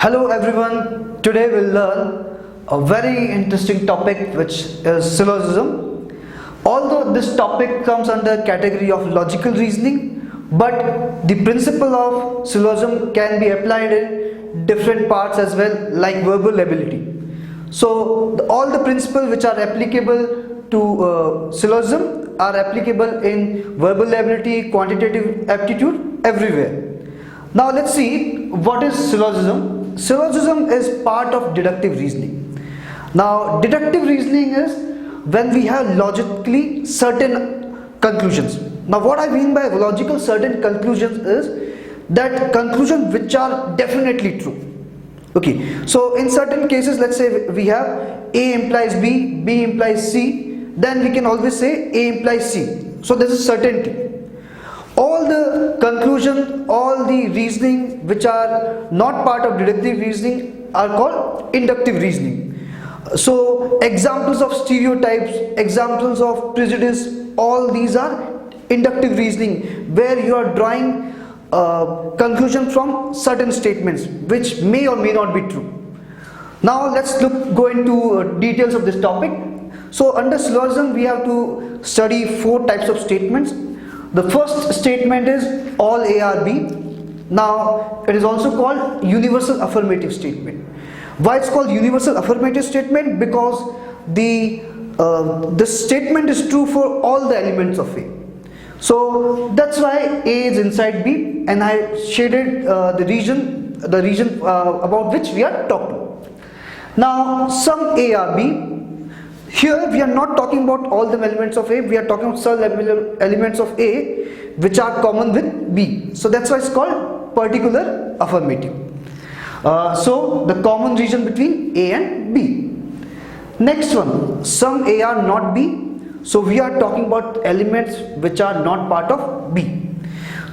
Hello everyone, today we'll learn a very interesting topic which is syllogism. Although this topic comes under category of logical reasoning, but the principle of syllogism can be applied in different parts as well, like verbal ability. So all the principles which are applicable to syllogism are applicable in verbal ability, quantitative aptitude, everywhere. Now let's see what is syllogism. Syllogism is part of deductive reasoning. Now deductive reasoning is when we have logically certain conclusions. Now what I mean by logical certain conclusions is that conclusions which are definitely true. Okay, so in certain cases, let's say we have A implies B, B implies C, then we can always say A implies C. So this is certainty. All the conclusion, all the reasoning which are not part of deductive reasoning are called inductive reasoning. So examples of stereotypes, examples of prejudice, all these are inductive reasoning, where you are drawing conclusion from certain statements which may or may not be true. Now let's go into details of this topic. So under syllogism we have to study 4 types of statements. The first statement is all A are B. Now it is also called universal affirmative statement. Why it's called universal affirmative statement? Because the statement is true for all the elements of A. So that's why A is inside B, and I shaded the region about which we are talking. Now some A are B. Here we are not talking about all the elements of A, we are talking about some elements of A which are common with B. So that's why it's called particular affirmative. So the common region between A and B. Next one, some A are not B. So we are talking about elements which are not part of B.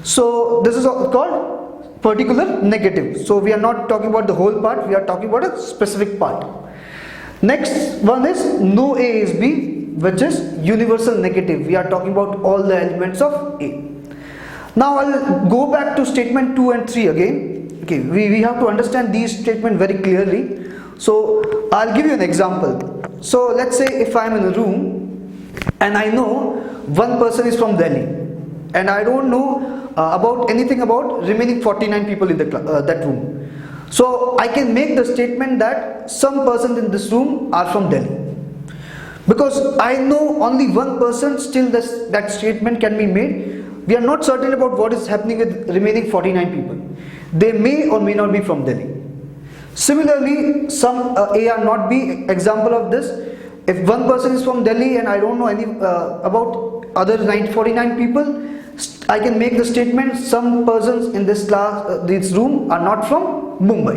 So this is called particular negative. So we are not talking about the whole part, we are talking about a specific part. Next one is no A is B, which is universal negative. We are talking about all the elements of A. Now I'll go back to statement 2 and 3 again. Okay, we have to understand these statements very clearly. So I'll give you an example. So let's say if I'm in a room and I know one person is from Delhi and I don't know about anything about remaining 49 people in that room. So I can make the statement that some persons in this room are from Delhi. Because I know only one person, still that statement can be made. We are not certain about what is happening with remaining 49 people. They may or may not be from Delhi. Similarly, some A are not B. Example of this: if one person is from Delhi and I don't know any about other 49 people, I can make the statement some persons in this room are not from Mumbai.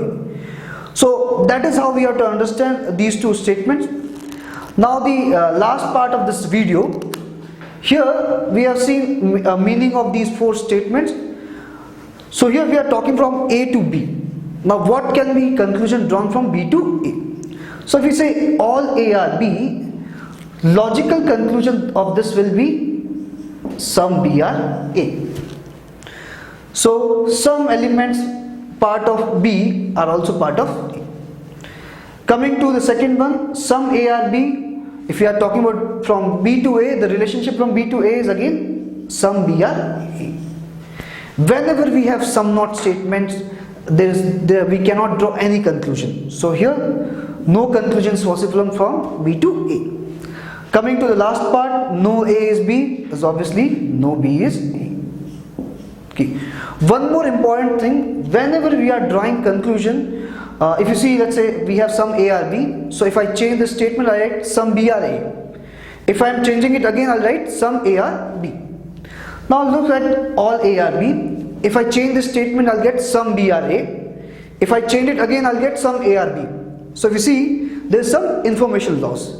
So that is how we have to understand these 2 statements. Now the last part of this video, here we have seen meaning of these 4 statements. So here we are talking from A to B. Now what can be conclusion drawn from B to A? So if we say all A are B, logical conclusion of this will be some B are A. So some elements part of B are also part of A. Coming to the second one, some A are B. If we are talking about from B to A, the relationship from B to A is again some B are A. Whenever we have some not statements, we cannot draw any conclusion. So here no conclusion is possible from B to A. Coming to the last part, no A is B, is obviously no B is A. Okay. One more important thing, whenever we are drawing conclusion, if you see, let's say we have some A are B, so if I change the statement, I write some B are A. If I am changing it again, I'll write some A are B. Now look at all A are B. If I change this statement, I'll get some B are A. If I change it again, I'll get some A are B. So if you see, there is some information loss.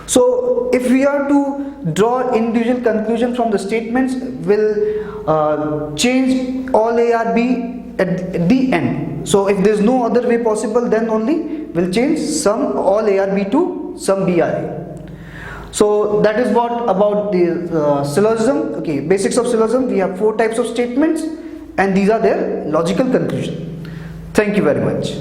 So if we are to draw individual conclusion from the statements, we'll change all A are B at the end. So if there is no other way possible, then only we'll change some all A are B to some B are A. So that is what about the syllogism. Okay, basics of syllogism. We have 4 types of statements and these are their logical conclusion. Thank you very much.